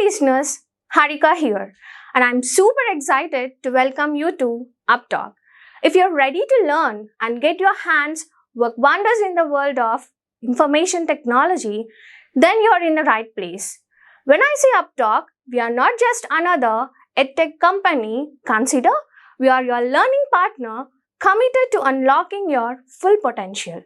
listeners, Harika here, and I'm super excited to welcome you to UppTalk. If you're ready to learn and get your hands work wonders in the world of information technology, then you're in the right place. When I say UppTalk, we are not just another edtech company. Consider we are your learning partner committed to unlocking your full potential.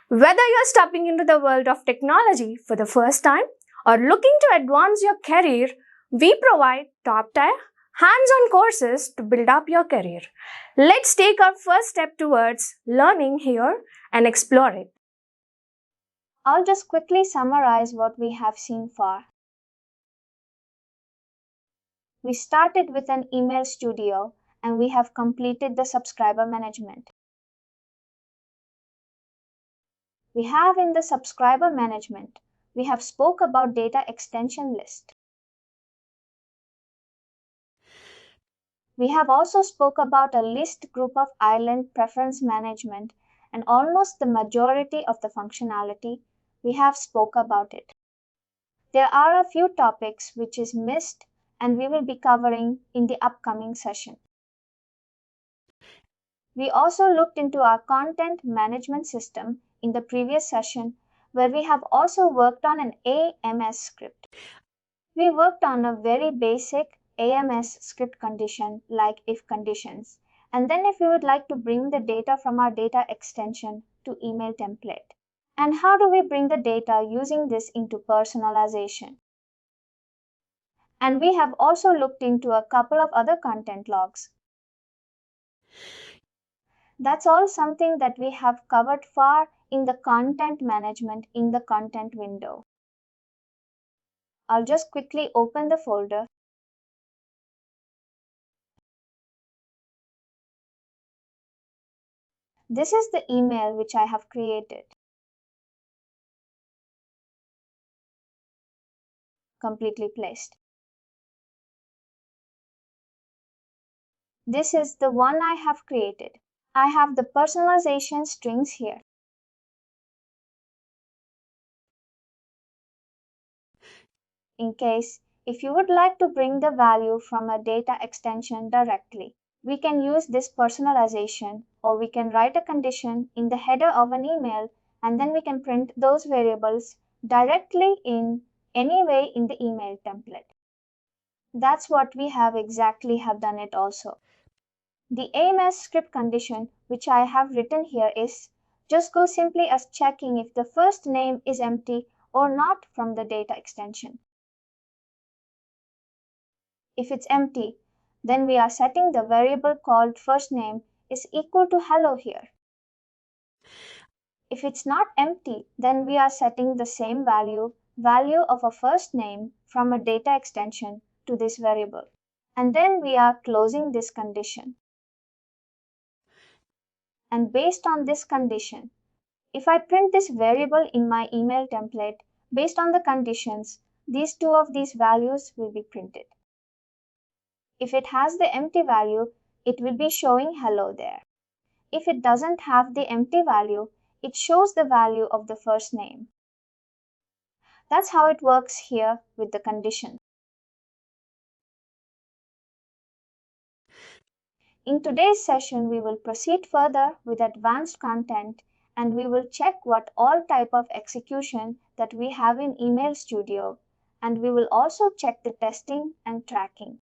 Whether you're stepping into the world of technology for the first time or looking to advance your career, we provide top-tier, hands-on courses to build up your career. Let's take our first step towards learning here and explore it. I'll just quickly summarize what we have seen far. We started with an email studio and we have completed the subscriber management. We have in the subscriber management, we have spoke about data extension list. We have also spoke about a list group of island preference management, and almost the majority of the functionality we have spoke about it. There are a few topics which is missed and we will be covering in the upcoming session. We also looked into our content management system in the previous session, where we have also worked on an AMS script. We worked on a very basic AMS script condition like if conditions, and then if we would like to bring the data from our data extension to email template. And how do we bring the data using this into personalization? And we have also looked into a couple of other content logs. That's all something that we have covered far in the content management in the content window. I'll just quickly open the folder. This is the email which I have created. Completely placed. This is the one I have created. I have the personalization strings here. In case if you would like to bring the value from a data extension directly, we can use this personalization, or we can write a condition in the header of an email and then we can print those variables directly in any way in the email template. That's what we have done it also. The AMS script condition which I have written here is just go simply as checking if the first name is empty or not from the data extension. If it's empty, then we are setting the variable called first name is equal to hello here. If it's not empty, then we are setting the same value of a first name from a data extension to this variable. And then we are closing this condition. And based on this condition, if I print this variable in my email template, based on the conditions, these two of these values will be printed. If it has the empty value, it will be showing hello there. If it doesn't have the empty value, it shows the value of the first name. That's how it works here with the condition. In today's session, we will proceed further with advanced content and we will check what all type of execution that we have in Email Studio, and we will also check the testing and tracking.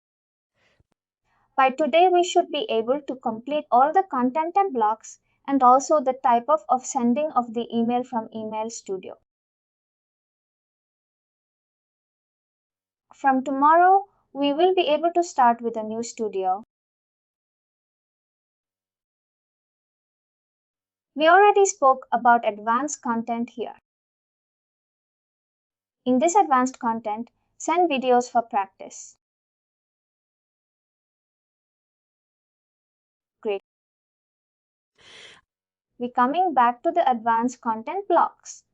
By today, we should be able to complete all the content and blocks and also the type of sending of the email from Email Studio. From tomorrow, we will be able to start with a new studio. We already spoke about advanced content here. In this advanced content, send videos for practice. Great. We're coming back to the advanced content blocks.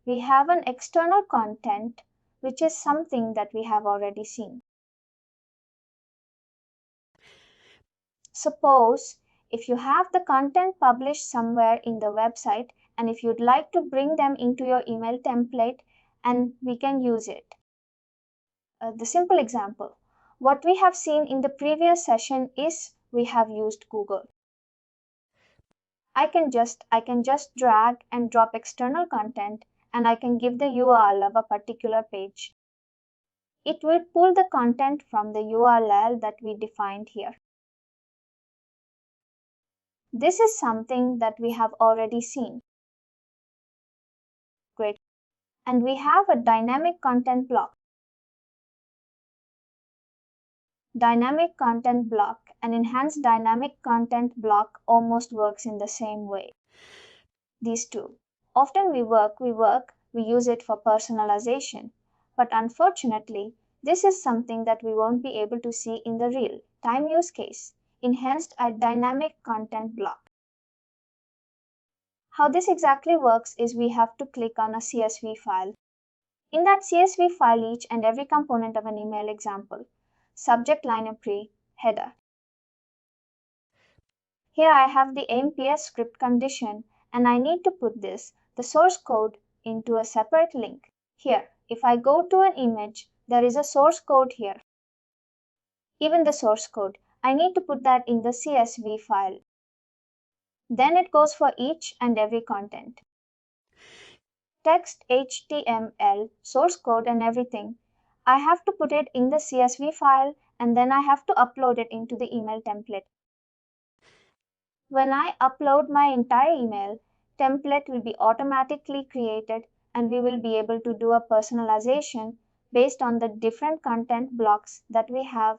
We have an external content, which is something that we have already seen. Suppose if you have the content published somewhere in the website and if you'd like to bring them into your email template, and we can use it. The simple example. What we have seen in the previous session is we have used Google. I can just drag and drop external content, and I can give the URL of a particular page. It will pull the content from the URL that we defined here. This is something that we have already seen. Great. And we have a dynamic content block. Dynamic content block and enhanced dynamic content block almost works in the same way. These two. Often we use it for personalization. But unfortunately, this is something that we won't be able to see in the real time use case. Enhanced a dynamic content block. How this exactly works is we have to click on a CSV file. In that CSV file, each and every component of an email example, subject line and header. Here I have the AMPS script condition, and I need to put the source code into a separate link. Here, if I go to an image, there is a source code here. Even the source code, I need to put that in the CSV file. Then it goes for each and every content. Text, HTML, source code and everything. I have to put it in the CSV file, and then I have to upload it into the email template. When I upload my entire email, template will be automatically created, and we will be able to do a personalization based on the different content blocks that we have,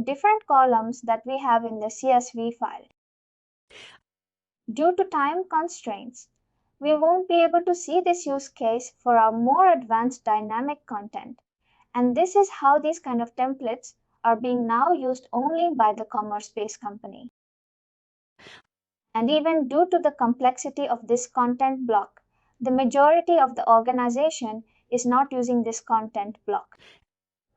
different columns that we have in the CSV file. Due to time constraints, we won't be able to see this use case for our more advanced dynamic content. And this is how these kind of templates are being now used only by the commerce-based company. And even due to the complexity of this content block, the majority of the organization is not using this content block.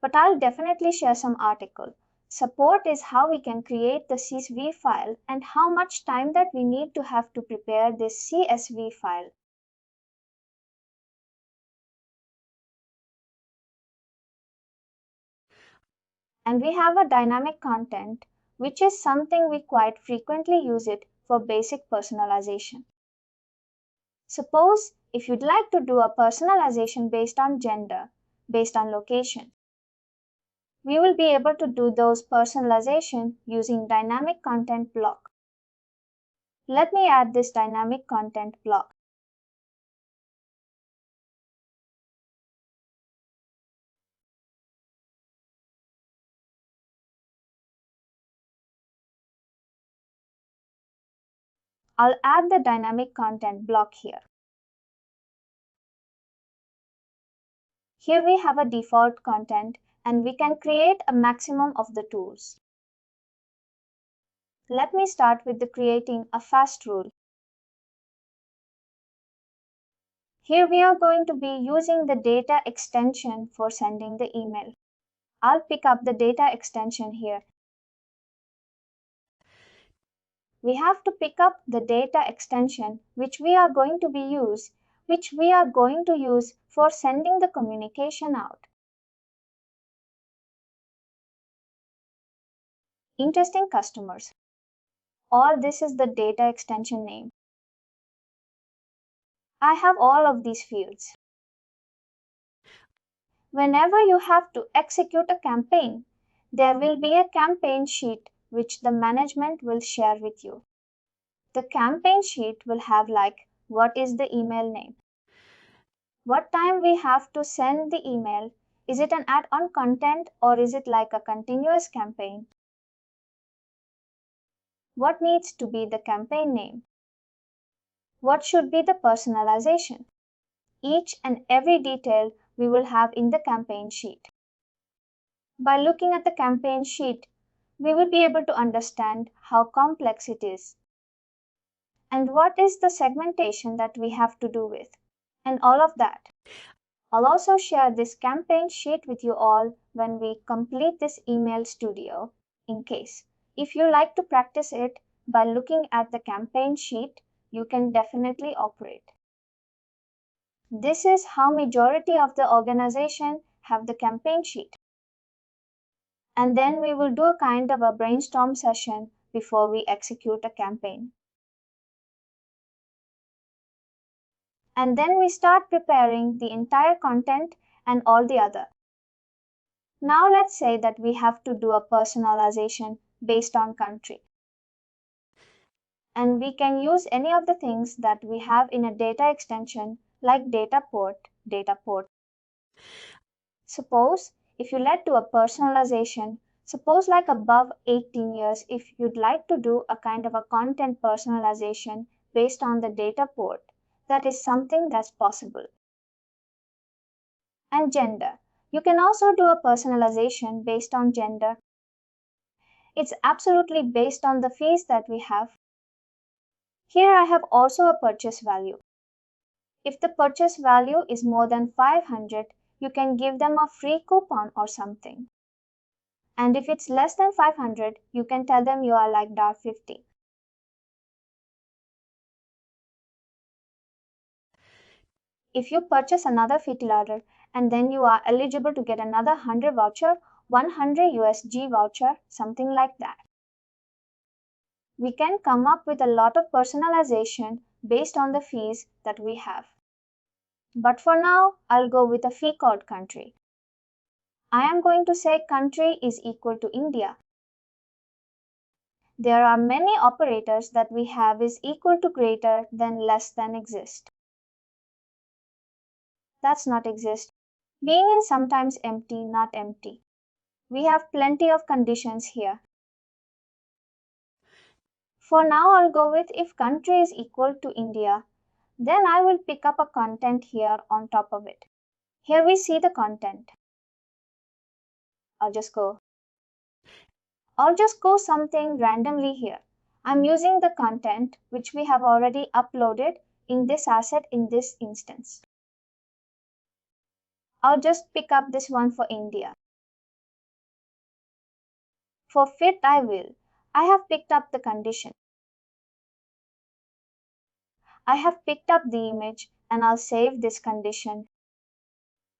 But I'll definitely share some article. Support is how we can create the CSV file and how much time that we need to have to prepare this CSV file. And we have a dynamic content, which is something we quite frequently use it for basic personalization. Suppose if you'd like to do a personalization based on gender, based on location, we will be able to do those personalization using dynamic content block. Let me add this dynamic content block. I'll add the dynamic content block here. Here we have a default content, and we can create a maximum of the tools. Let me start with creating a fast rule. Here we are going to be using the data extension for sending the email. I'll pick up the data extension here. We have to pick up the data extension which we are going to use for sending the communication out. Interesting customers. All this is the data extension name. I have all of these fields. Whenever you have to execute a campaign, there will be a campaign sheet which the management will share with you. The campaign sheet will have what is the email name? What time we have to send the email? Is it an add-on content or is it like a continuous campaign? What needs to be the campaign name? What should be the personalization? Each and every detail we will have in the campaign sheet. By looking at the campaign sheet, we will be able to understand how complex it is and what is the segmentation that we have to do with, and all of that. I'll also share this campaign sheet with you all when we complete this email studio in case. If you like to practice it by looking at the campaign sheet, you can definitely operate. This is how majority of the organization have the campaign sheet. And then we will do a kind of a brainstorm session before we execute a campaign. And then we start preparing the entire content and all the other. Now let's say that we have to do a personalization based on country. And we can use any of the things that we have in a data extension like data port. Suppose if you let do a personalization, suppose like above 18 years, if you'd like to do a kind of a content personalization based on the data port, that is something that's possible. And gender. You can also do a personalization based on gender. It's absolutely based on the fees that we have. Here I have also a purchase value. If the purchase value is more than 500, you can give them a free coupon or something. And if it's less than 500, you can tell them you are like $50. If you purchase another $50 order and then you are eligible to get another 100 voucher, 100 USG voucher, something like that. We can come up with a lot of personalization based on the fees that we have. But for now, I'll go with a fee called country. I am going to say country is equal to India. There are many operators that we have is equal to greater than less than exist. That's not exist. Being in sometimes empty, not empty. We have plenty of conditions here. For now, I'll go with if country is equal to India, then I will pick up a content here on top of it. Here we see the content. I'll just go something randomly here. I'm using the content which we have already uploaded in this asset in this instance. I'll just pick up this one for India. For fit, I will. I have picked up the condition. I have picked up the image and I'll save this condition.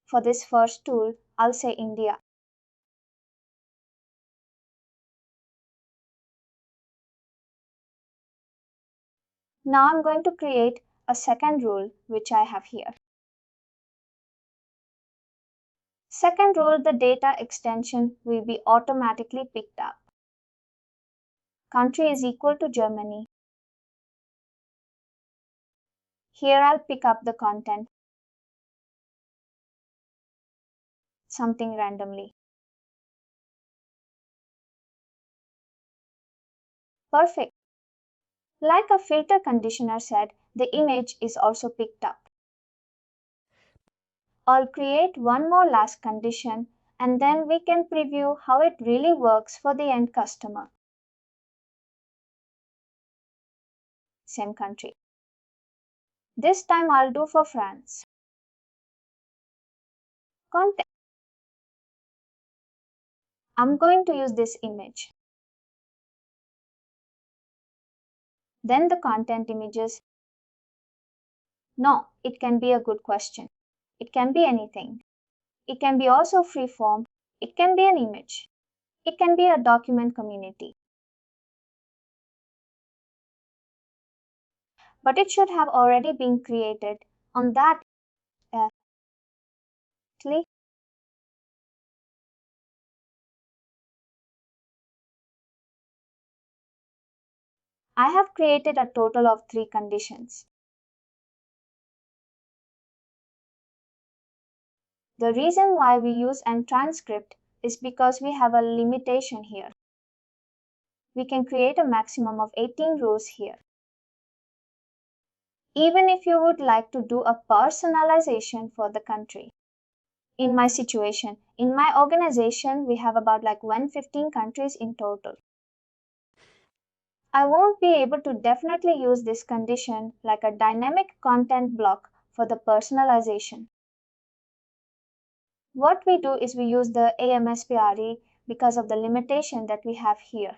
For this first tool, I'll say India. Now I'm going to create a second rule which I have here. Second rule, the data extension will be automatically picked up. Country is equal to Germany. Here I'll pick up the content, something randomly. Perfect. Like a filter conditioner said, the image is also picked up. I'll create one more last condition and then we can preview how it really works for the end customer. Same country. This time I'll do for France. Content. I'm going to use this image. Then the content images. No, it can be a good question. It can be anything. It can be also freeform. It can be an image. It can be a document community. But it should have already been created on that click. I have created a total of 3 conditions. The reason why we use and transcript is because we have a limitation here. We can create a maximum of 18 rows here. Even if you would like to do a personalization for the country. In my situation, in my organization, we have about like 115 countries in total. I won't be able to definitely use this condition like a dynamic content block for the personalization. What we do is we use the AMSPRE because of the limitation that we have here.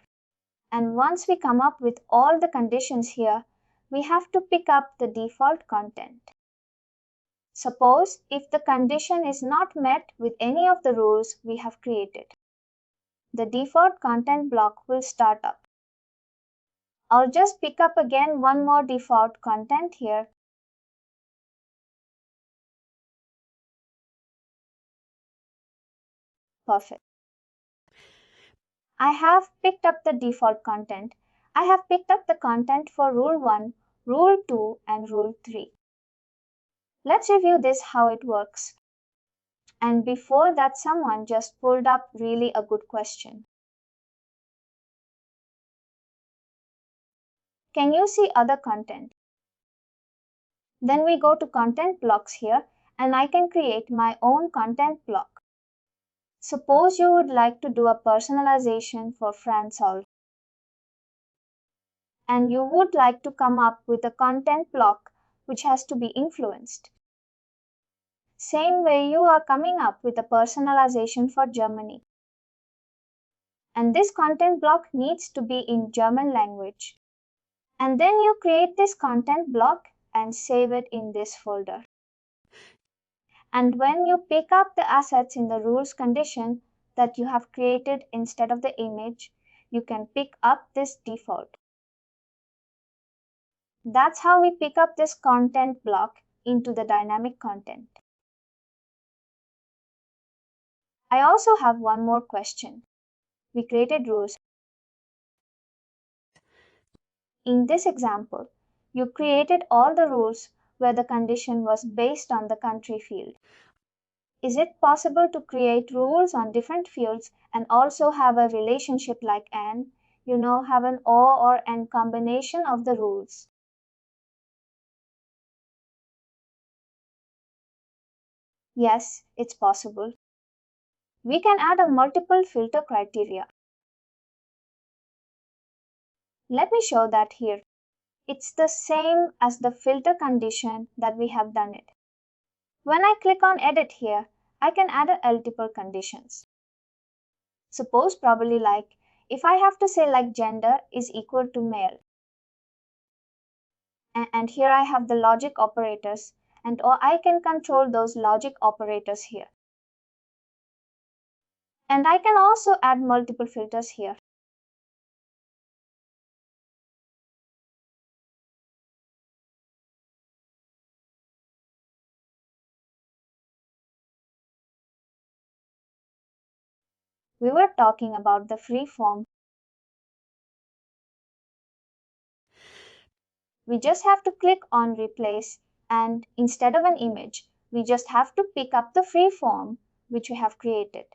And once we come up with all the conditions here, we have to pick up the default content. Suppose if the condition is not met with any of the rules we have created, the default content block will start up. I'll just pick up again one more default content here. Perfect. I have picked up the default content. I have picked up the content for Rule 1, Rule 2, and Rule 3. Let's review this how it works. And before that, someone just pulled up really a good question. Can you see other content? Then we go to content blocks here, and I can create my own content block. Suppose you would like to do a personalization for France all, and you would like to come up with a content block which has to be influenced. Same way you are coming up with a personalization for Germany. And this content block needs to be in German language. And then you create this content block and save it in this folder. And when you pick up the assets in the rules condition that you have created instead of the image, you can pick up this default. That's how we pick up this content block into the dynamic content. I also have one more question. We created rules. In this example, you created all the rules where the condition was based on the country field. Is it possible to create rules on different fields and also have a relationship like AND, have an or AND combination of the rules? Yes, it's possible. We can add a multiple filter criteria. Let me show that here. It's the same as the filter condition that we have done it. When I click on edit here, I can add multiple conditions. Suppose probably like, if I have to say like gender is equal to male. And here I have the logic operators, and or I can control those logic operators here. And I can also add multiple filters here. We were talking about the free form. We just have to click on replace, and instead of an image, we just have to pick up the free form which we have created.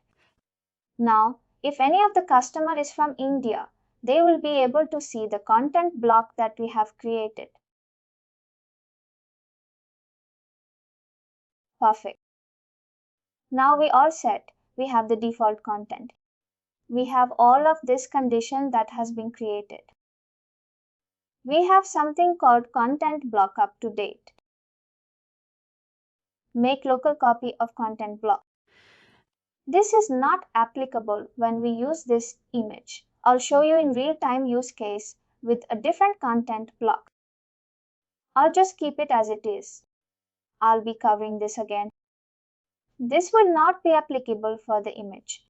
Now, if any of the customer is from India, they will be able to see the content block that we have created. Perfect. Now we all set. We have the default content. We have all of this condition that has been created. We have something called content block up to date. Make local copy of content block. This is not applicable when we use this image. I'll show you in real-time use case with a different content block. I'll just keep it as it is. I'll be covering this again. This will not be applicable for the image.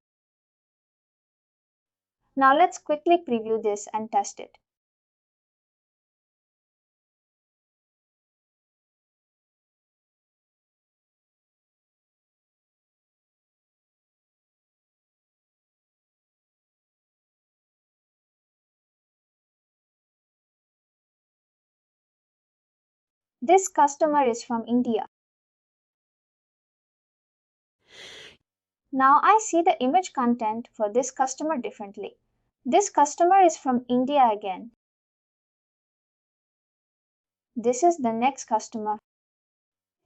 Now let's quickly preview this and test it. This customer is from India. Now I see the image content for this customer differently. This customer is from India again. This is the next customer.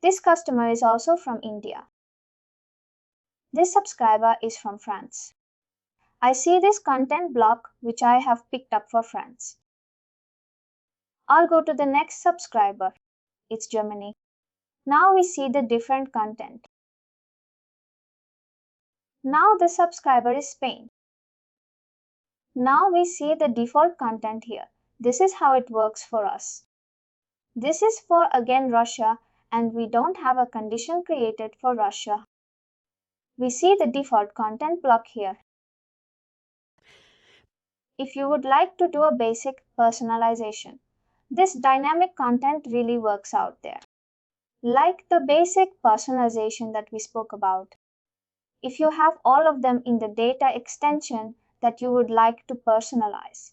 This customer is also from India. This subscriber is from France. I see this content block which I have picked up for France. I'll go to the next subscriber. It's Germany. Now we see the different content. Now the subscriber is Spain. Now we see the default content here. This is how it works for us. This is for again Russia, and we don't have a condition created for Russia. We see the default content block here. if you would like to do a basic personalization. This dynamic content really works out there. Like the basic personalization that we spoke about. If you have all of them in the data extension that you would like to personalize.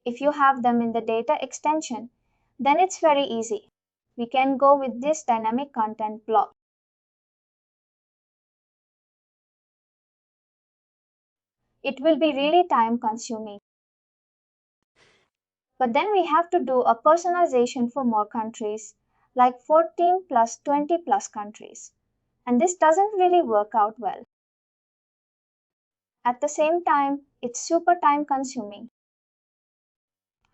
If you have them in the data extension, then it's very easy. We can go with this dynamic content block. It will be really time consuming. But then we have to do a personalization for more countries, like 14 plus 20 plus countries. And this doesn't really work out well. At the same time, it's super time consuming.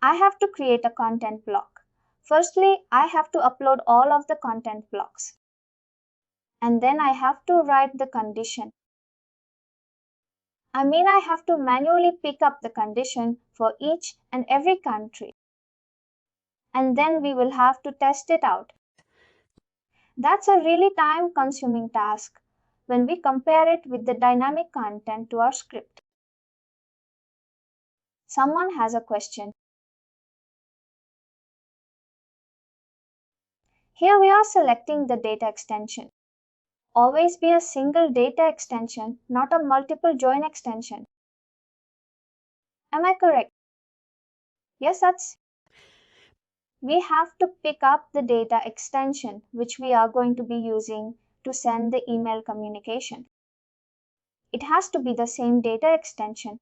I have to create a content block. Firstly, I have to upload all of the content blocks. And then I have to write the condition. I have to manually pick up the condition for each and every country. And then we will have to test it out. That's a really time consuming task when we compare it with the dynamic content to our script. Someone has a question. Here we are selecting the data extension. Always be a single data extension, not a multiple join extension. Am I correct? Yes, that's. We have to pick up the data extension which we are going to be using to send the email communication. It has to be the same data extension.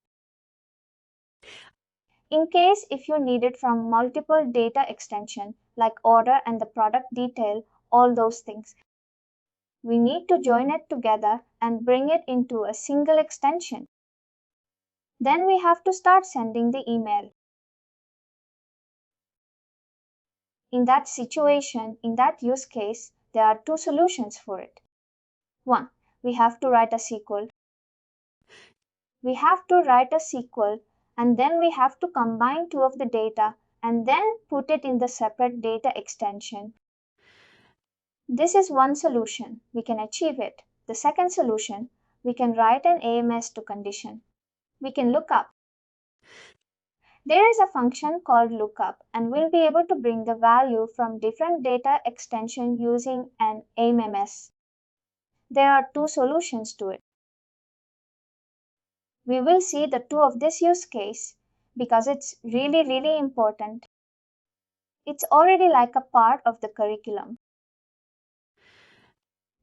In case if you need it from multiple data extension like order and the product detail, all those things, we need to join it together and bring it into a single extension. Then we have to start sending the email. In that situation, in that use case, there are two solutions for it. One, we have to write a SQL. We have to write a SQL and then we have to combine two of the data and then put it in the separate data extension. This is one solution. We can achieve it. The second solution, we can write an AMS to condition. We can look up. There is a function called lookup and we'll be able to bring the value from different data extension using an AMS. There are two solutions to it. We will see the two of this use case because it's really important. It's already like a part of the curriculum.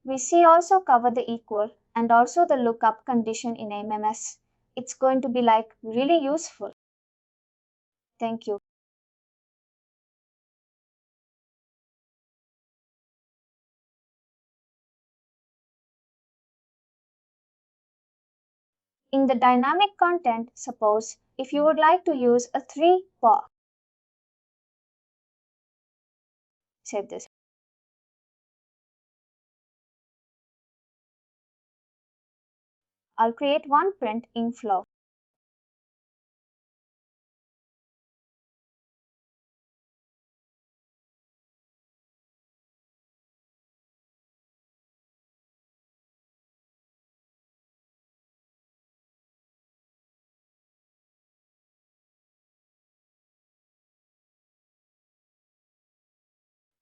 We see also cover the equal and also the lookup condition in AMS. It's going to be like really useful. Thank you. In the dynamic content, suppose if you would like to use a 3 bar. Save this. I'll create one print in flow.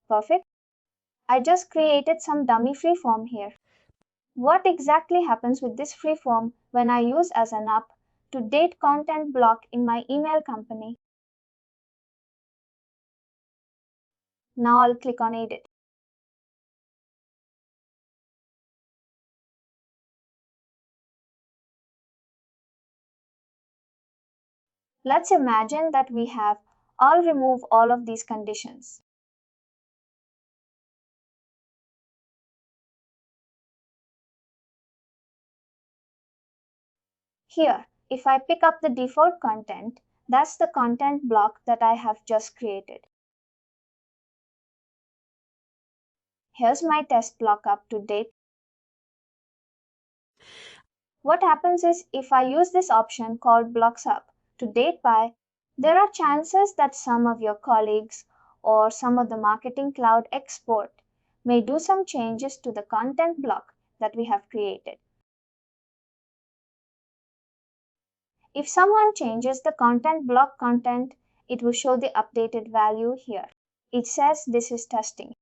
Perfect. I just created some dummy freeform here. What exactly happens with this freeform when I use as an up to date content block in my email company? Now I'll click on edit. Let's imagine that we have I'll remove all of these conditions. Here, if I pick up the default content, that's the content block that I have just created. Here's my test block up to date. What happens is if I use this option called blocks up to date by, there are chances that some of your colleagues or some of the marketing cloud expert may do some changes to the content block that we have created. If someone changes the content block content, it will show the updated value here. It says this is testing.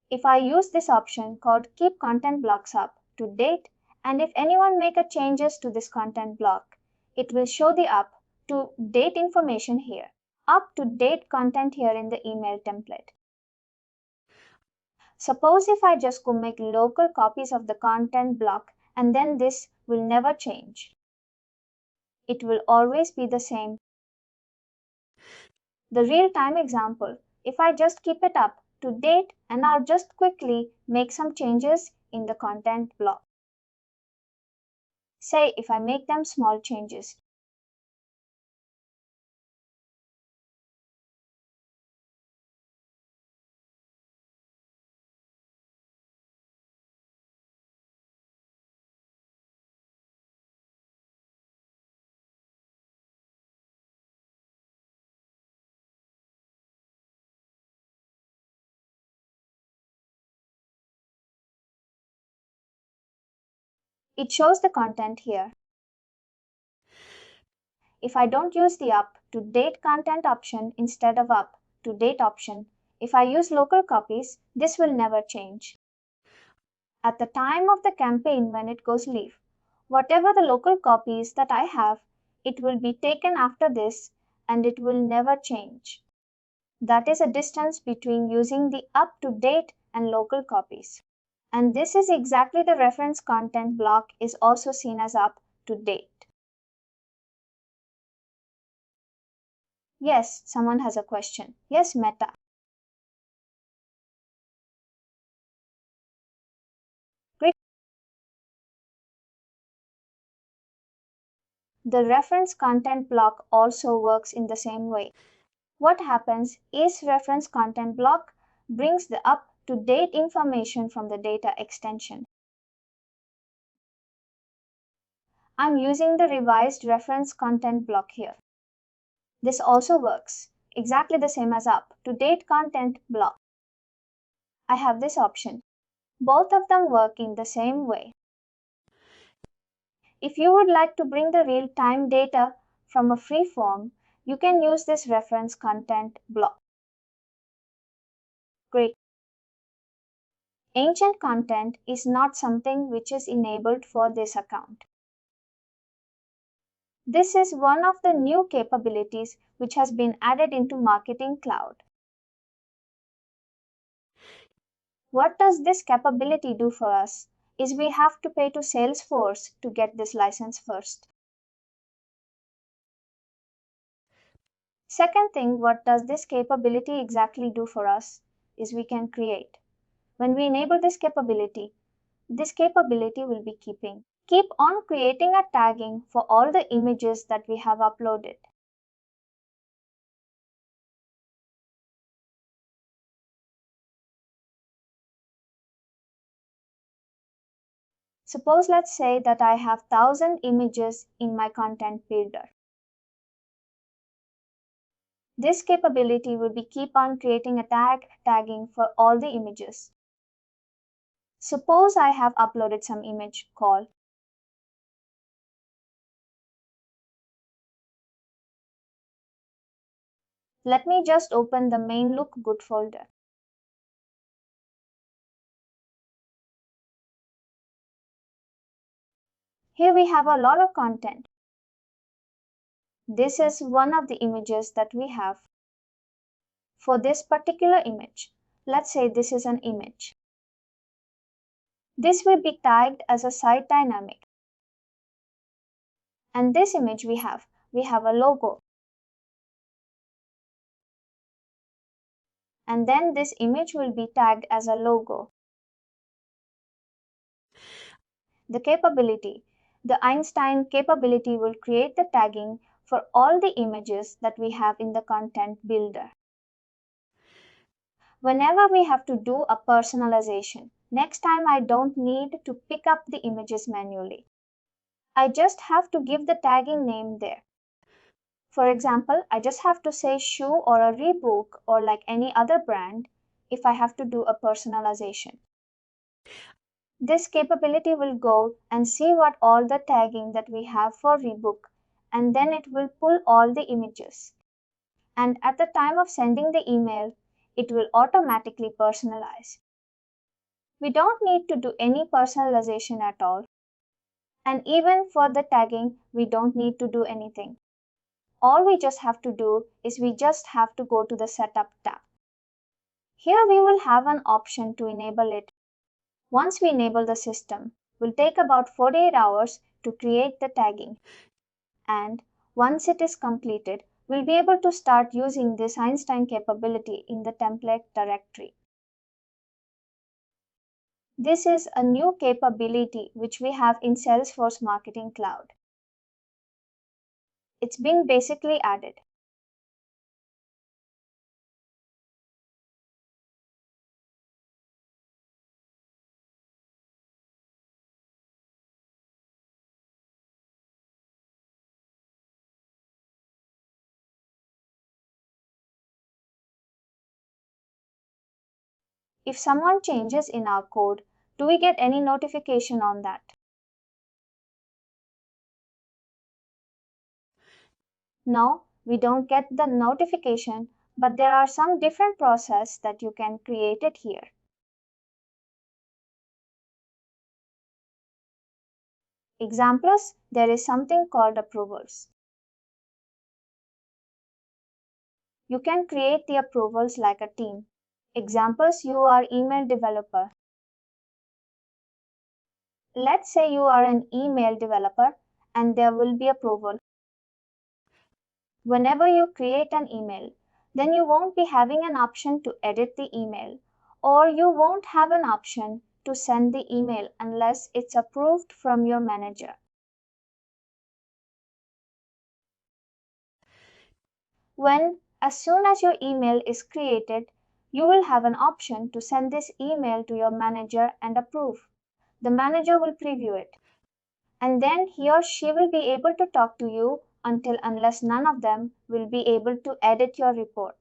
If I use this option called keep content blocks up to date, and if anyone make a changes to this content block, it will show the up to date information here, up to date content here in the email template. Suppose if I just go make local copies of the content block, and then this will never change. It will always be the same. The real-time example, if I just keep it up to date and I'll just quickly make some changes in the content block. Say if I make them small changes. It shows the content here. If I don't use the up to date content option instead of up to date option, if I use local copies, this will never change. At the time of the campaign when it goes live, whatever the local copies that I have, it will be taken after this and it will never change. That is a distance between using the up to date and local copies. And this is exactly the reference content block is also seen as up to date. Yes, someone has a question. Yes, Meta. Great. The reference content block also works in the same way. What happens is reference content block brings the up to date information from the data extension. I'm using the revised reference content block here. This also works, exactly the same as up to date content block. I have this option. Both of them work in the same way. If you would like to bring the real-time data from a free form, you can use this reference content block. Great. Ancient content is not something which is enabled for this account. This is one of the new capabilities which has been added into Marketing Cloud. What does this capability do for us? Is we have to pay to Salesforce to get this license first. Second thing, what does this capability exactly do for us is we can create. When we enable this capability will be keep on creating a tagging for all the images that we have uploaded. Suppose let's say that I have 1,000 images in my content builder. This capability will be keep on creating a tagging for all the images. Suppose I have uploaded some image called Let me just open the main look good folder. Here we have a lot of content. This is one of the images that we have. For this particular image, let's say this is an image. This will be tagged as a site dynamic. And this image we have a logo. And then this image will be tagged as a logo. The Einstein capability will create the tagging for all the images that we have in the content builder. Whenever we have to do a personalization, next time I don't need to pick up the images manually. I just have to give the tagging name there. For example, I just have to say shoe or a Reebok or like any other brand if I have to do a personalization. This capability will go and see what all the tagging that we have for rebook, and then it will pull all the images. And at the time of sending the email, it will automatically personalize. We don't need to do any personalization at all. And even for the tagging, we don't need to do anything. All we just have to do is we just have to go to the Setup tab. Here we will have an option to enable it. Once we enable the system, it will take about 48 hours to create the tagging. And once it is completed, we'll be able to start using this Einstein capability in the template directory. This is a new capability which we have in Salesforce Marketing Cloud. It's been basically added. If someone changes in our code, do we get any notification on that? No, we don't get the notification, but there are some different processes that you can create it here. Examples, there is something called approvals. You can create the approvals like a team. Examples, you are email developer. Let's say you are an email developer and there will be approval. Whenever you create an email, then you won't be having an option to edit the email, or you won't have an option to send the email unless it's approved from your manager. As soon as your email is created, you will have an option to send this email to your manager and approve. The manager will preview it, and then he or she will be able to talk to you unless none of them will be able to edit your report.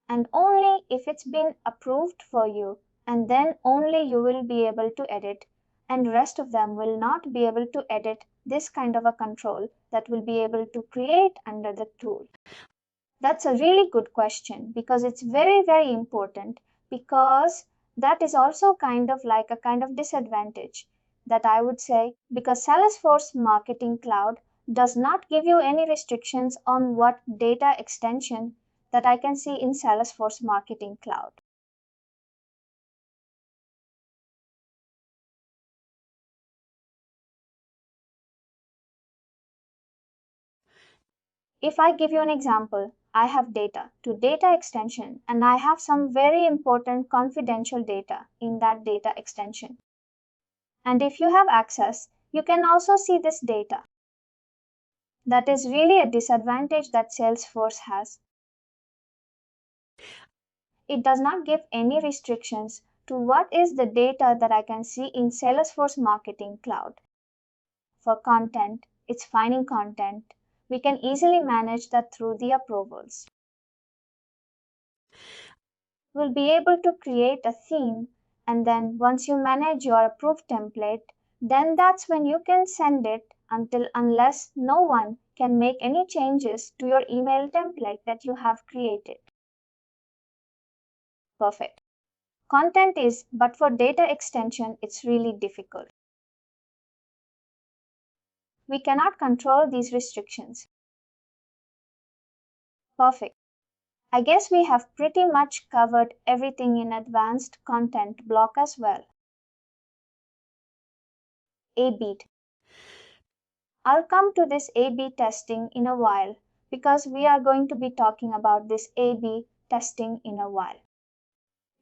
And only if it's been approved for you, and then only you will be able to edit, and rest of them will not be able to edit this kind of a control that will be able to create under the tool. That's a really good question because it's very, very important, because that is also kind of like a kind of disadvantage that I would say, because Salesforce Marketing Cloud does not give you any restrictions on what data extension that I can see in Salesforce Marketing Cloud. If I give you an example, I have data to data extension and I have some very important confidential data in that data extension. And if you have access, you can also see this data. That is really a disadvantage that Salesforce has. It does not give any restrictions to what is the data that I can see in Salesforce Marketing Cloud. For content, it's finding content. We can easily manage that through the approvals. We'll be able to create a theme, and then once you manage your approved template, then that's when you can send it unless no one can make any changes to your email template that you have created. Perfect. Content is, but for data extension, it's really difficult. We cannot control these restrictions. Perfect. I guess we have pretty much covered everything in advanced content block as well. A/B. I'll come to this A/B testing in a while because we are going to be talking about this A/B testing in a while.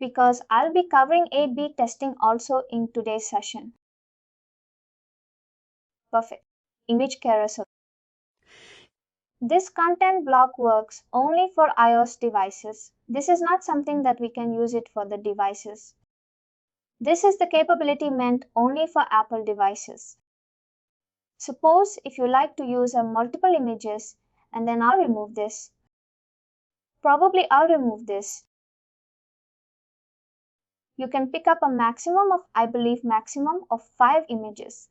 Because I'll be covering A/B testing also in today's session. Perfect. Image carousel. This content block works only for iOS devices. This is not something that we can use it for the devices. This is the capability meant only for Apple devices. Suppose if you like to use multiple images, and then I'll remove this. Probably I'll remove this. You can pick up a maximum of, I believe, maximum of 5 images.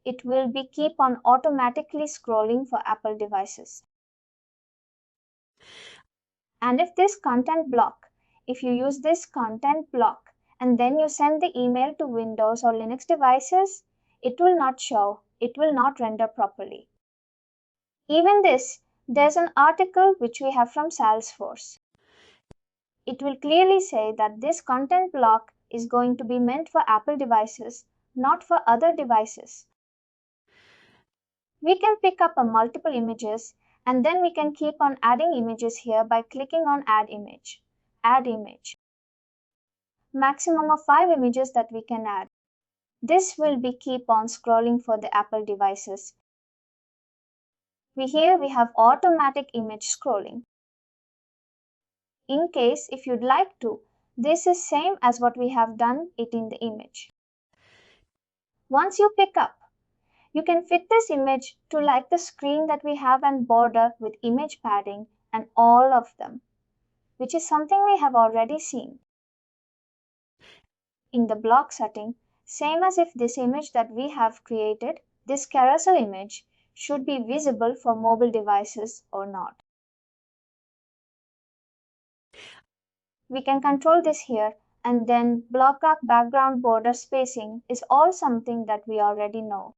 It will be keep on automatically scrolling for Apple devices. And if this content block, if you use this content block and then you send the email to Windows or Linux devices, it will not show, it will not render properly. Even this, there's an article which we have from Salesforce. It will clearly say that this content block is going to be meant for Apple devices, not for other devices. We can pick up a multiple images and then we can keep on adding images here by clicking on add image. Add image. Maximum of 5 images that we can add. This will be keep on scrolling for the Apple devices. Here we have automatic image scrolling. In case if you'd like to, this is same as what we have done it in the image. Once you pick up, you can fit this image to like the screen that we have and border with image padding and all of them, which is something we have already seen. In the block setting, same as if this image that we have created, this carousel image, should be visible for mobile devices or not. We can control this here and then block up background border spacing is all something that we already know.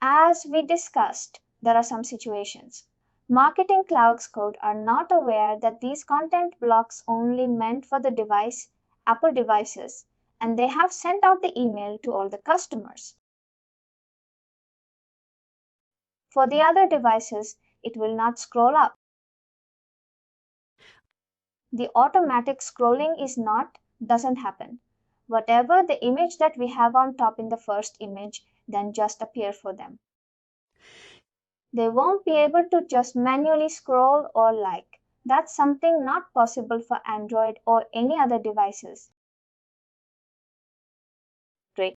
As we discussed, there are some situations. Marketing clouds code are not aware that these content blocks only meant for the device, Apple devices, and they have sent out the email to all the customers. For the other devices, it will not scroll up. The automatic scrolling doesn't happen. Whatever the image that we have on top in the first image, then just appear for them. They won't be able to just manually scroll or like. That's something not possible for Android or any other devices. Great.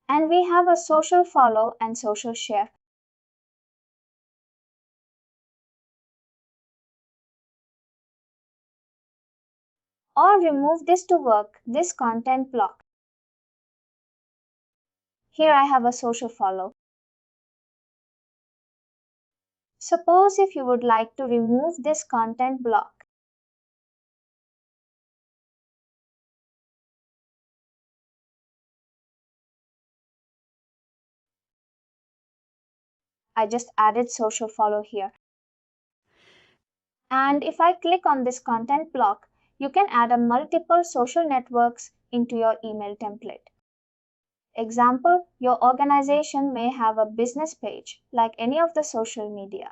And we have a social follow and social share. Or remove this to work, this content block. Here I have a social follow. Suppose if you would like to remove this content block. I just added social follow here. And if I click on this content block, you can add a multiple social networks into your email template. Example, your organization may have a business page like any of the social media.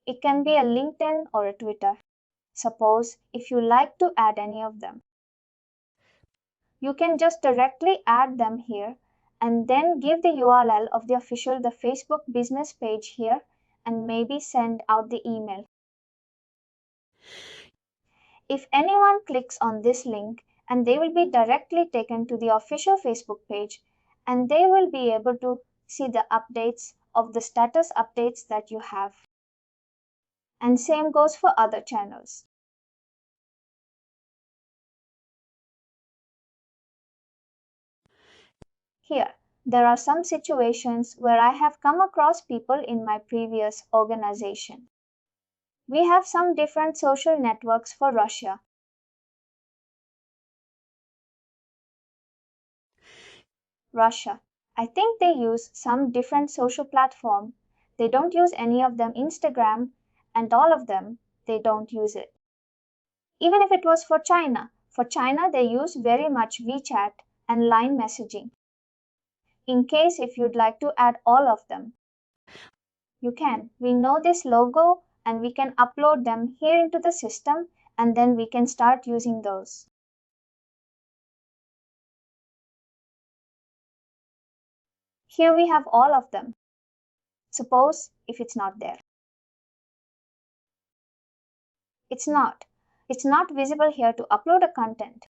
It can be a LinkedIn or a Twitter. Suppose if you like to add any of them. You can just directly add them here and then give the URL of the Facebook business page here and maybe send out the email. If anyone clicks on this link, and they will be directly taken to the official Facebook page and they will be able to see the updates of the status updates that you have. And same goes for other channels. Here, there are some situations where I have come across people in my previous organization. We have some different social networks for Russia. I think they use some different social platform. They don't use any of them Instagram, and all of them, they don't use it. Even if it was for China they use very much WeChat and line messaging. In case if you'd like to add all of them, you can. We know this logo and we can upload them here into the system and then we can start using those. Here we have all of them. Suppose if it's not there. It's not visible here to upload a content.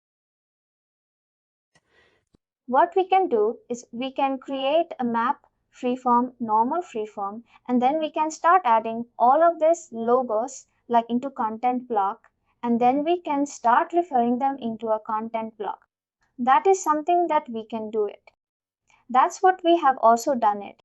What we can do is we can create a map freeform, normal freeform, and then we can start adding all of these logos like into content block, and then we can start referring them into a content block. That is something that we can do it. That's what we have also done it.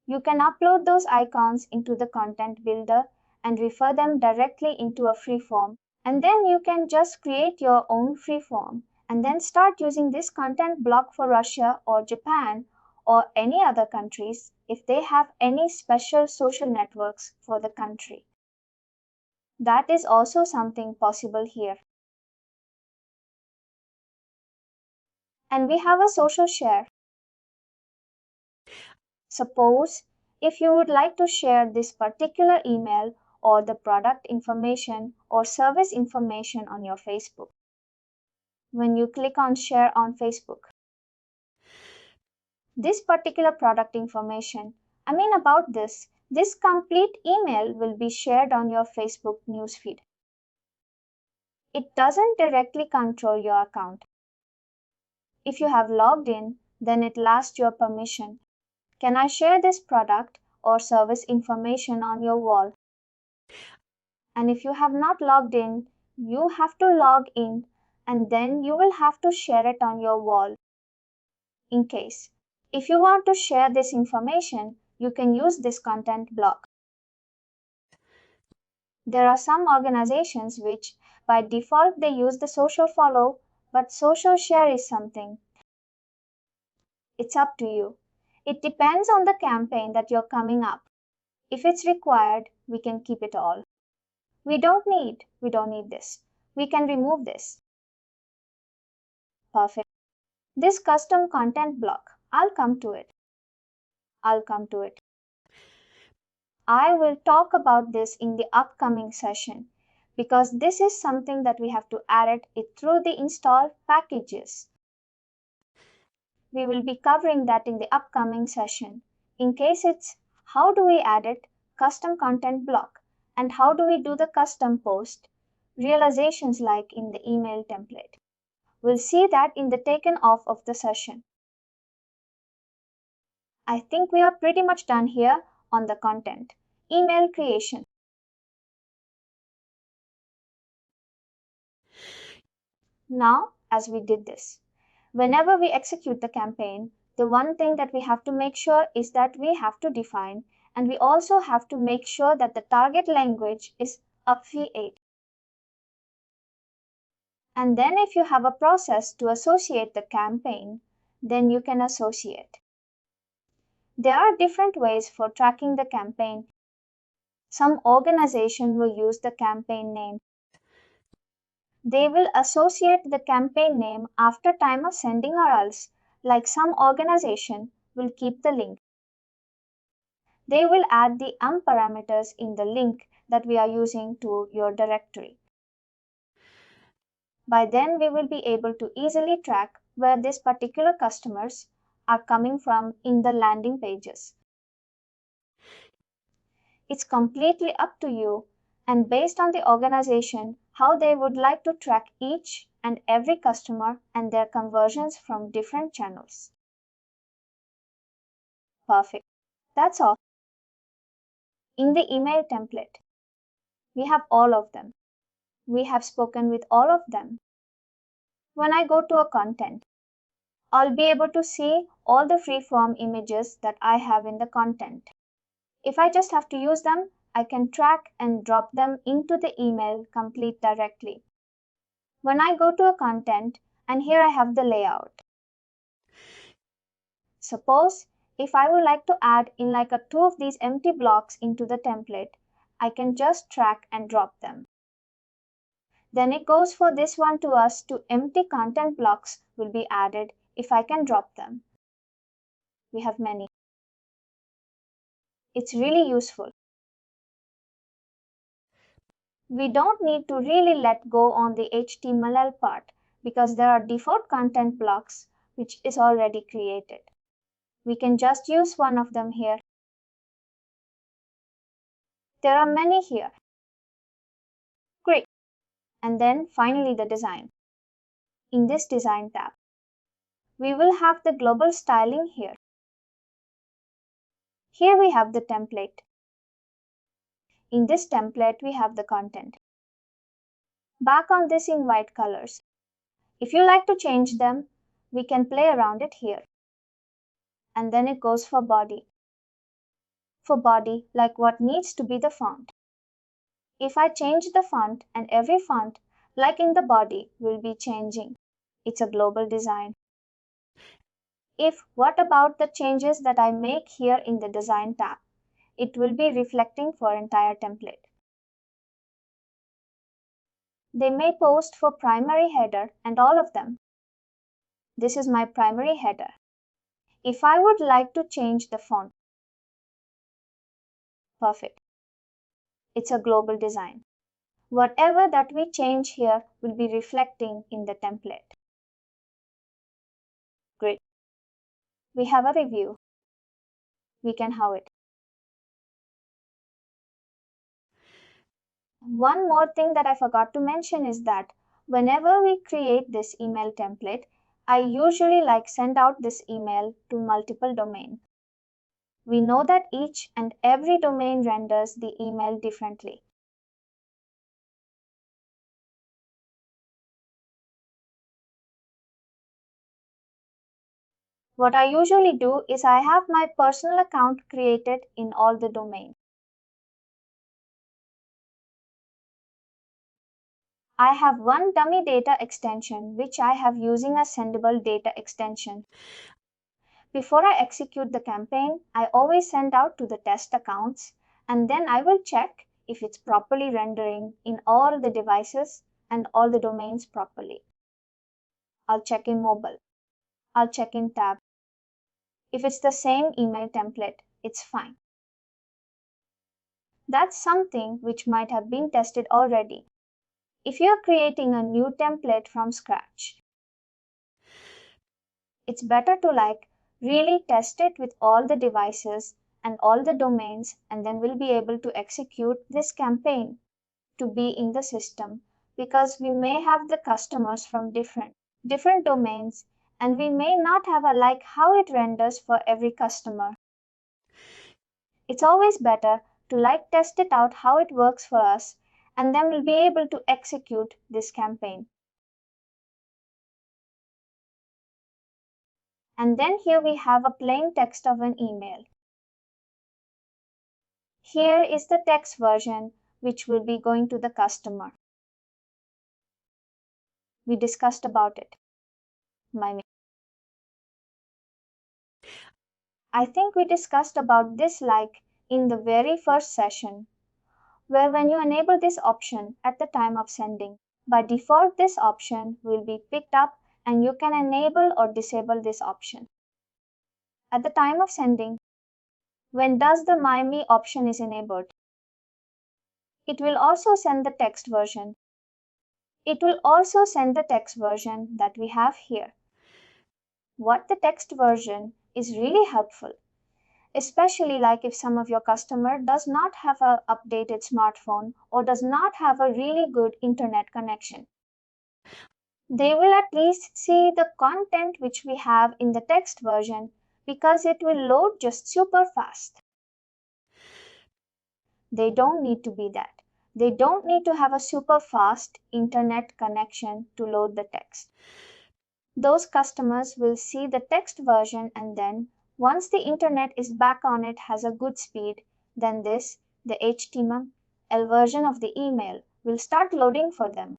You can upload those icons into the content builder and refer them directly into a freeform, and then you can just create your own freeform and then start using this content block for Russia or Japan or any other countries if they have any special social networks for the country. That is also something possible here. And we have a social share. Suppose if you would like to share this particular email or the product information or service information on your Facebook. When you click on share on Facebook, this particular product information, about this complete email will be shared on your Facebook newsfeed. It doesn't directly control your account. If you have logged in, then it asks your permission. Can I share this product or service information on your wall? And if you have not logged in, you have to log in and then you will have to share it on your wall. In case, if you want to share this information, you can use this content block. There are some organizations which by default they use the social follow, but social share is something. It's up to you. It depends on the campaign that you're coming up. If it's required, we can keep it all. We don't need this. We can remove this. Perfect. This custom content block, I'll come to it. I will talk about this in the upcoming session because this is something that we have to add it through the install packages. We will be covering that in the upcoming session. In case it's how do we add it, custom content block, and how do we do the custom post, realizations like in the email template. We'll see that in the taken off of the session. I think we are pretty much done here on the content. Email creation. Now, as we did this, whenever we execute the campaign, the one thing that we have to make sure is that we have to define and we also have to make sure that the target language is UppTalk. And then if you have a process to associate the campaign, then you can associate. There are different ways for tracking the campaign. Some organization will use the campaign name. They will associate the campaign name after time of sending or else, like some organization will keep the link. They will add the parameters in the link that we are using to your directory. By then we will be able to easily track where these particular customers are coming from in the landing pages. It's completely up to you and based on the organization how they would like to track each and every customer and their conversions from different channels. Perfect. That's all. In the email template, we have all of them. We have spoken with all of them. When I go to a content, I'll be able to see all the freeform images that I have in the content. If I just have to use them, I can track and drop them into the email complete directly. When I go to a content, and here I have the layout. Suppose if I would like to add in like a 2 of these empty blocks into the template, I can just track and drop them. Then it goes for this one to us to empty content blocks will be added if I can drop them. We have many. It's really useful. We don't need to really let go on the HTML part because there are default content blocks which is already created. We can just use one of them here. There are many here. Great. And then finally the design. In this design tab, we will have the global styling here. Here we have the template. In this template, we have the content. Back on this in white colors. If you like to change them, we can play around it here. And then it goes for body. For body, like what needs to be the font. If I change the font, and every font, like in the body, will be changing. It's a global design. What about the changes that I make here in the design tab? It will be reflecting for entire template. They may post for primary header and all of them. This is my primary header. If I would like to change the font, perfect. It's a global design. Whatever that we change here will be reflecting in the template. Great. We have a review. We can have it. One more thing that I forgot to mention is that whenever we create this email template, I usually send out this email to multiple domains. We know that each and every domain renders the email differently. What I usually do is I have my personal account created in all the domains. I have one dummy data extension which I have using a sendable data extension. Before I execute the campaign, I always send out to the test accounts and then I will check if it's properly rendering in all the devices and all the domains properly. I'll check in mobile. I'll check in tab. If it's the same email template, it's fine. That's something which might have been tested already. If you're creating a new template from scratch, it's better to really test it with all the devices and all the domains, and then we'll be able to execute this campaign to be in the system, because we may have the customers from different domains and we may not have a how it renders for every customer. It's always better to test it out how it works for us, and then we'll be able to execute this campaign. And then here we have a plain text of an email. Here is the text version which will be going to the customer. We discussed about it. I think we discussed about this in the very first session, where when you enable this option at the time of sending, by default this option will be picked up and you can enable or disable this option. At the time of sending, when does the MyMe option is enabled, it will also send the text version. It will also send the text version that we have here. What the text version is really helpful, especially if some of your customer does not have an updated smartphone or does not have a really good internet connection. They will at least see the content which we have in the text version because it will load just super fast. They don't need to be that. They don't need to have a super fast internet connection to load the text. Those customers will see the text version, and then once the internet is back on it has a good speed, then the HTML version of the email will start loading for them.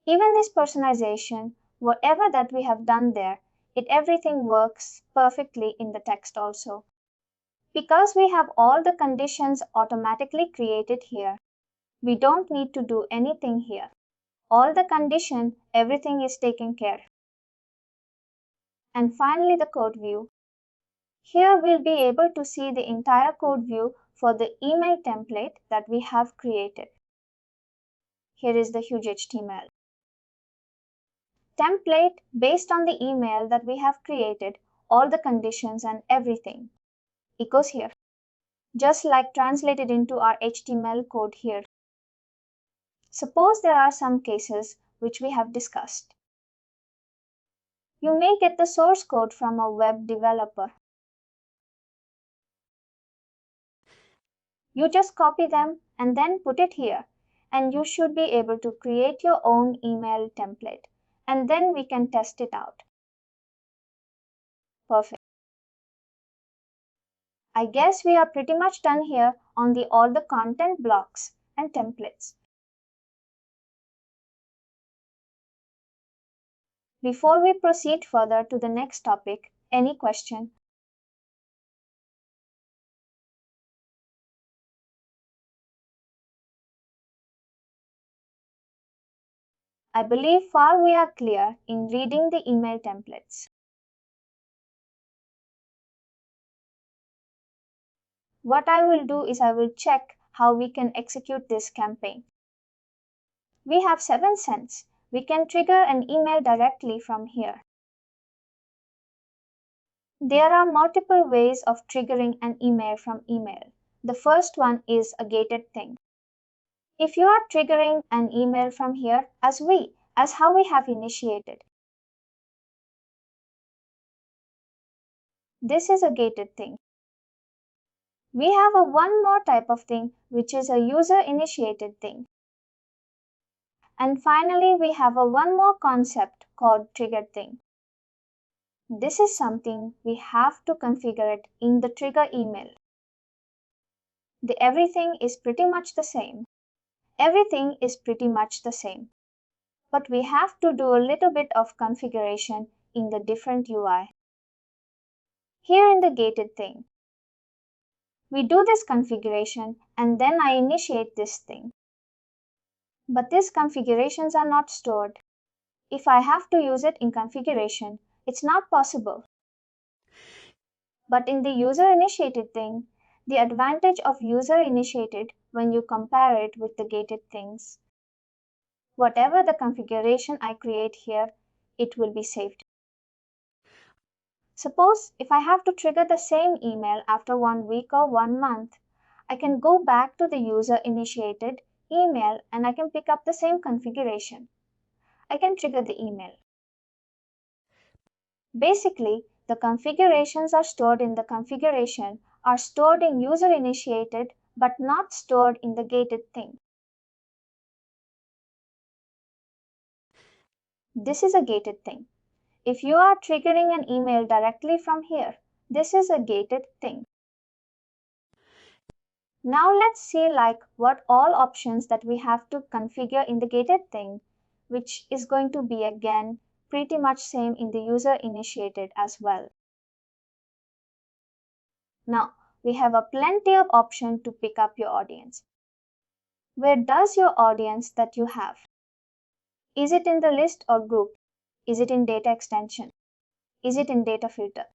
Even this personalization, whatever that we have done there, everything works perfectly in the text also. Because we have all the conditions automatically created here, we don't need to do anything here. All the condition, everything is taken care. And finally, the code view. Here we'll be able to see the entire code view for the email template that we have created. Here is the huge HTML template based on the email that we have created, all the conditions and everything. It goes here, just translated into our HTML code here. Suppose there are some cases which we have discussed. You may get the source code from a web developer. You just copy them and then put it here, and you should be able to create your own email template, and then we can test it out. Perfect. I guess we are pretty much done here on all the content blocks and templates. Before we proceed further to the next topic, any question? I believe far we are clear in reading the email templates. What I will do is I will check how we can execute this campaign. We have 7 cents. We can trigger an email directly from here. There are multiple ways of triggering an email from email. The first one is a gated thing. If you are triggering an email from here as how we have initiated, this is a gated thing. We have one more type of thing, which is a user initiated thing. And finally, we have one more concept called triggered thing. This is something we have to configure it in the trigger email. Everything is pretty much the same. Everything is pretty much the same. But we have to do a little bit of configuration in the different UI. Here in the gated thing, we do this configuration and then I initiate this thing. But these configurations are not stored. If I have to use it in configuration, it's not possible. But in the user initiated thing, the advantage of user initiated when you compare it with the gated things, whatever the configuration I create here, it will be saved. Suppose if I have to trigger the same email after 1 week or 1 month, I can go back to the user initiated email and I can pick up the same configuration. I can trigger the email. Basically, the configurations are stored in the configuration are stored in user initiated but not stored in the gated thing. This is a gated thing. If you are triggering an email directly from here, this is a gated thing. Now let's see what all options that we have to configure in the gated thing, which is going to be again pretty much same in the user initiated as well. Now, we have a plenty of option to pick up your audience. Where does your audience that you have? Is it in the list or group? Is it in data extension? Is it in data filter?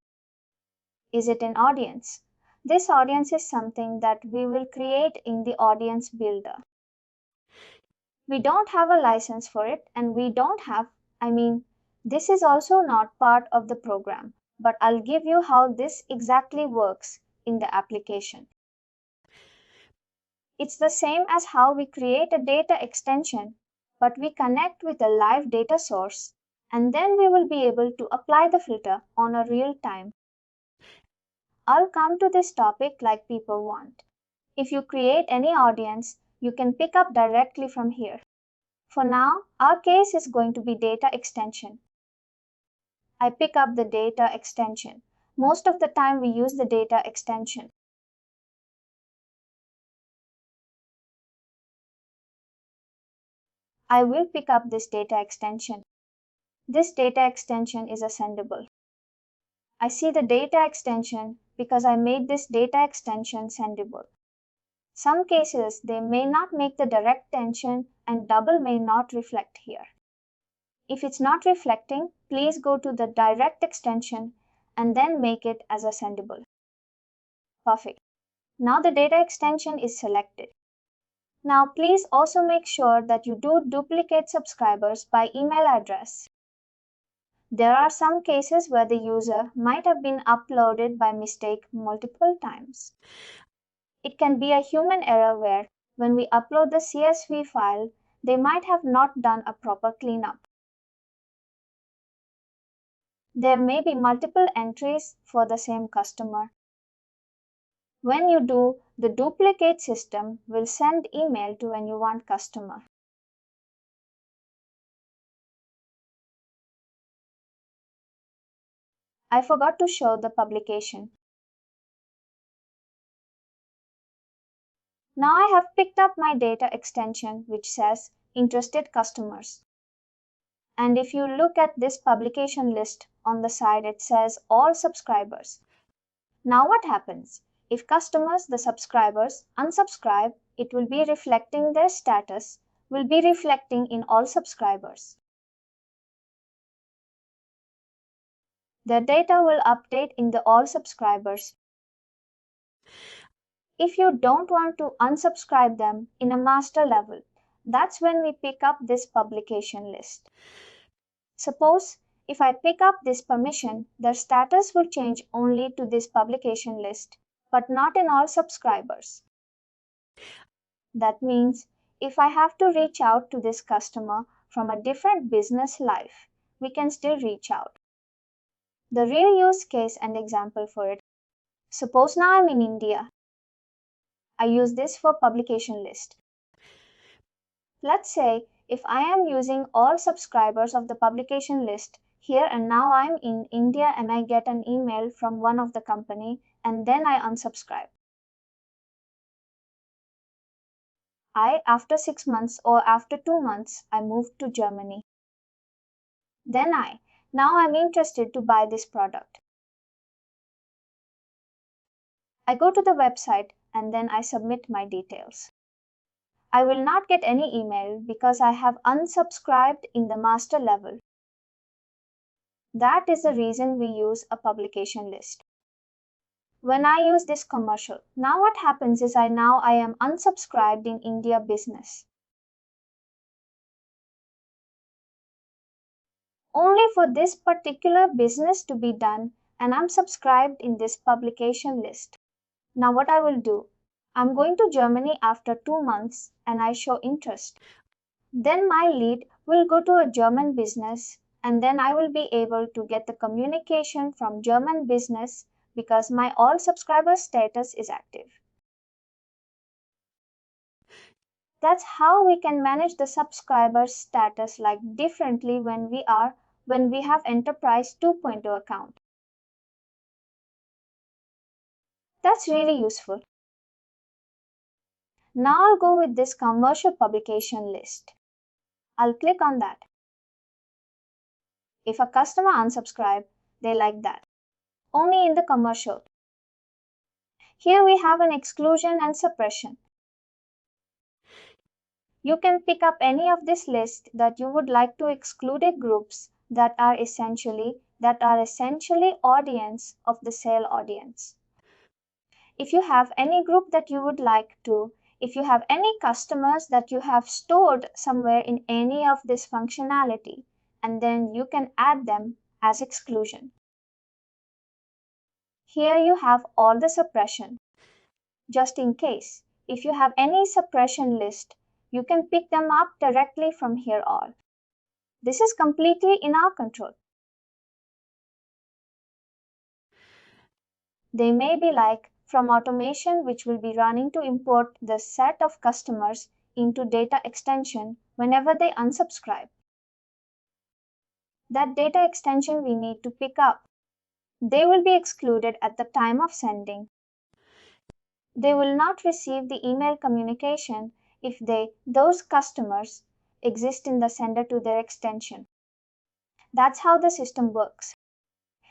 Is it in audience? This audience is something that we will create in the audience builder. We don't have a license for it and this is also not part of the program, but I'll give you how this exactly works in the application. It's the same as how we create a data extension, but we connect with a live data source, and then we will be able to apply the filter on a real time. I'll come to this topic like people want. If you create any audience, you can pick up directly from here. For now, our case is going to be data extension. I pick up the data extension. Most of the time we use the data extension. I will pick up this data extension. This data extension is a sendable. I see the data extension because I made this data extension sendable. Some cases they may not make the direct tension and double may not reflect here. If it's not reflecting, please go to the direct extension and then make it as a sendable. Perfect. Now the data extension is selected. Now please also make sure that you do duplicate subscribers by email address. There are some cases where the user might have been uploaded by mistake multiple times. It can be a human error where when we upload the CSV file, they might have not done a proper cleanup. There may be multiple entries for the same customer. When you do, the duplicate system will send email to when you want customer. I forgot to show the publication. Now I have picked up my data extension which says interested customers. And if you look at this publication list on the side, it says all subscribers. Now what happens? If customers, the subscribers, unsubscribe, it will be reflecting their status, will be reflecting in all subscribers. Their data will update in the all subscribers. If you don't want to unsubscribe them in a master level, that's when we pick up this publication list. Suppose if I pick up this permission, their status will change only to this publication list, but not in all subscribers. That means if I have to reach out to this customer from a different business life, we can still reach out. The real use case and example for it. Suppose now I'm in India. I use this for publication list. Let's say if I am using all subscribers of the publication list here and now I'm in India and I get an email from one of the company and then I unsubscribe. After 6 months or after 2 months, I moved to Germany. Then now I'm interested to buy this product. I go to the website and then I submit my details. I will not get any email because I have unsubscribed in the master level. That is the reason we use a publication list. When I use this commercial, now what happens is I am unsubscribed in India business. Only for this particular business to be done and I'm subscribed in this publication list. Now what I will do, I'm going to Germany after 2 months and I show interest. Then my lead will go to a German business and then I will be able to get the communication from German business because my all subscriber status is active. That's how we can manage the subscriber status like differently when we have Enterprise 2.0 account. That's really useful. Now I'll go with this commercial publication list. I'll click on that. If a customer unsubscribe, they like that. Only in the commercial. Here we have an exclusion and suppression. You can pick up any of this list that you would like to exclude groups that are essentially audience of the sale audience. If you have any group that you would like to, if you have any customers that you have stored somewhere in any of this functionality, and then you can add them as exclusion. Here you have all the suppression. Just in case, if you have any suppression list, you can pick them up directly from here all. This is completely in our control. They may be like from automation which will be running to import the set of customers into data extension whenever they unsubscribe. That data extension we need to pick up. They will be excluded at the time of sending. They will not receive the email communication if those customers exist in the sender to their extension. That's how the system works.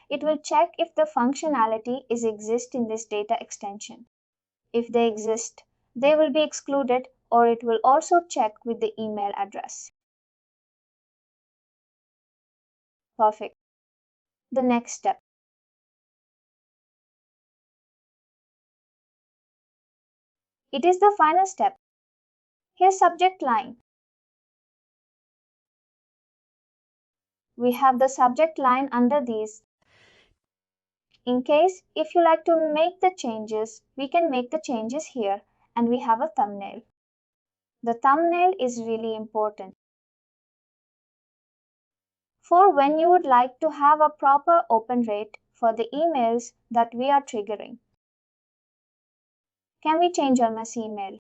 It will check if the functionality exists in this data extension. If they exist, they will be excluded, or it will also check with the email address. Perfect. The next step. It is the final step. Here's subject line. We have the subject line under these. In case if you like to make the changes, we can make the changes here, and we have a thumbnail. The thumbnail is really important. for when you would like to have a proper open rate for the emails that we are triggering. Can we change MS email?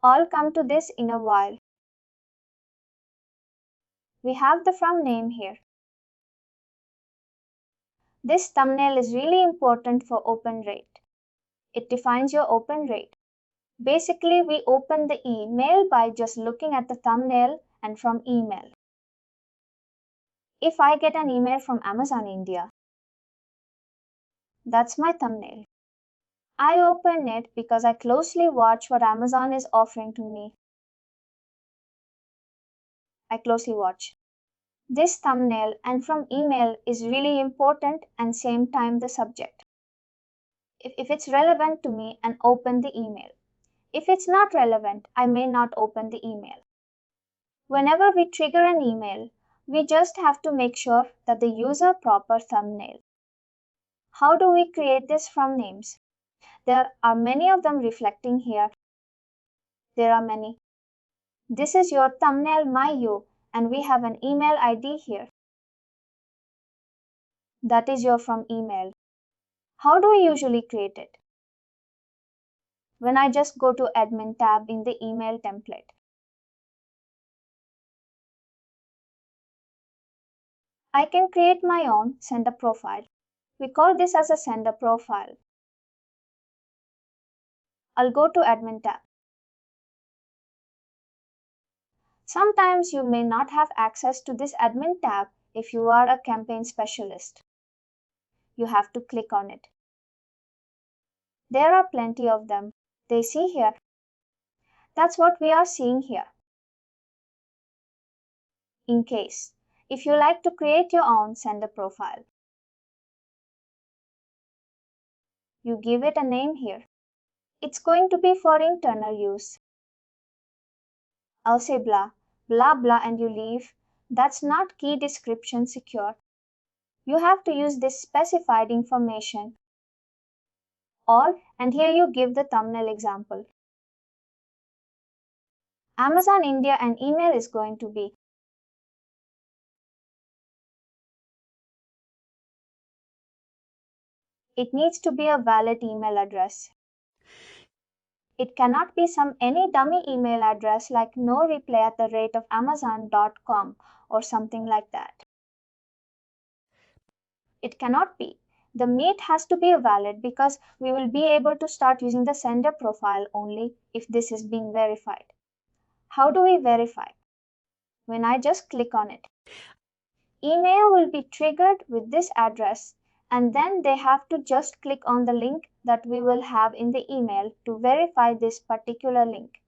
I'll come to this in a while. We have the from name here. This thumbnail is really important for open rate. It defines your open rate. Basically, we open the email by just looking at the thumbnail and from email. If I get an email from Amazon India, that's my thumbnail. I open it because I closely watch what Amazon is offering to me. I closely watch. This thumbnail and from email is really important and same time the subject. If it's relevant to me and open the email. If it's not relevant, I may not open the email. Whenever we trigger an email, we just have to make sure that the user proper thumbnail. How do we create this from names? There are many of them reflecting here. There are many. This is your thumbnail MyU and we have an email ID here. That is your from email. How do we usually create it? When I just go to admin tab in the email template. I can create my own sender profile. We call this as a sender profile. I'll go to admin tab. Sometimes you may not have access to this admin tab if you are a campaign specialist. You have to click on it. There are plenty of them. They see here. That's what we are seeing here. In case, if you like to create your own sender profile, you give it a name here. It's going to be for internal use. I'll say blah, blah, blah, and you leave. That's not key description secure. You have to use this specified information. Or, and here you give the thumbnail example. Amazon India and email is going to be. It needs to be a valid email address. It cannot be some any dummy email address like noreply@amazon.com or something like that. It cannot be. The meat has to be valid because we will be able to start using the sender profile only if this is being verified. How do we verify? When I just click on it. Email will be triggered with this address and then they have to just click on the link that we will have in the email to verify this particular link.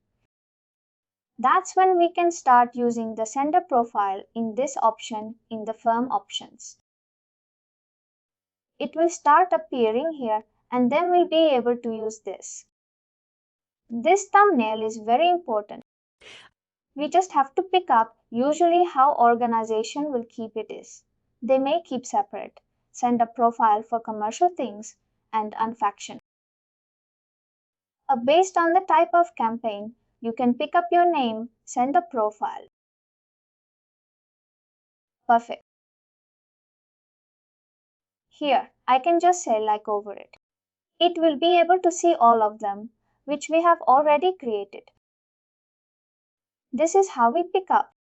That's when we can start using the sender profile in this option in the firm options. It will start appearing here and then we'll be able to use this. This thumbnail is very important. We just have to pick up usually how organization will keep it is. They may keep separate, send a profile for commercial things and unfaction. Based on the type of campaign, you can pick up your name, send a profile. Perfect. Here, I can just say like over it. It will be able to see all of them, which we have already created. This is how we pick up.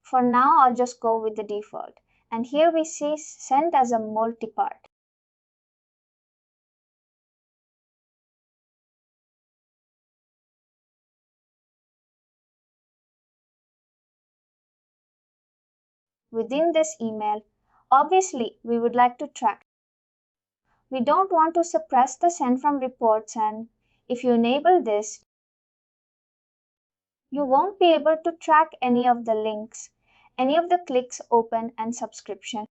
For now, I'll just go with the default. And here we see sent as a multi-part. Within this email, obviously, we would like to track. We don't want to suppress the send from reports and if you enable this, you won't be able to track any of the links, any of the clicks open and subscription.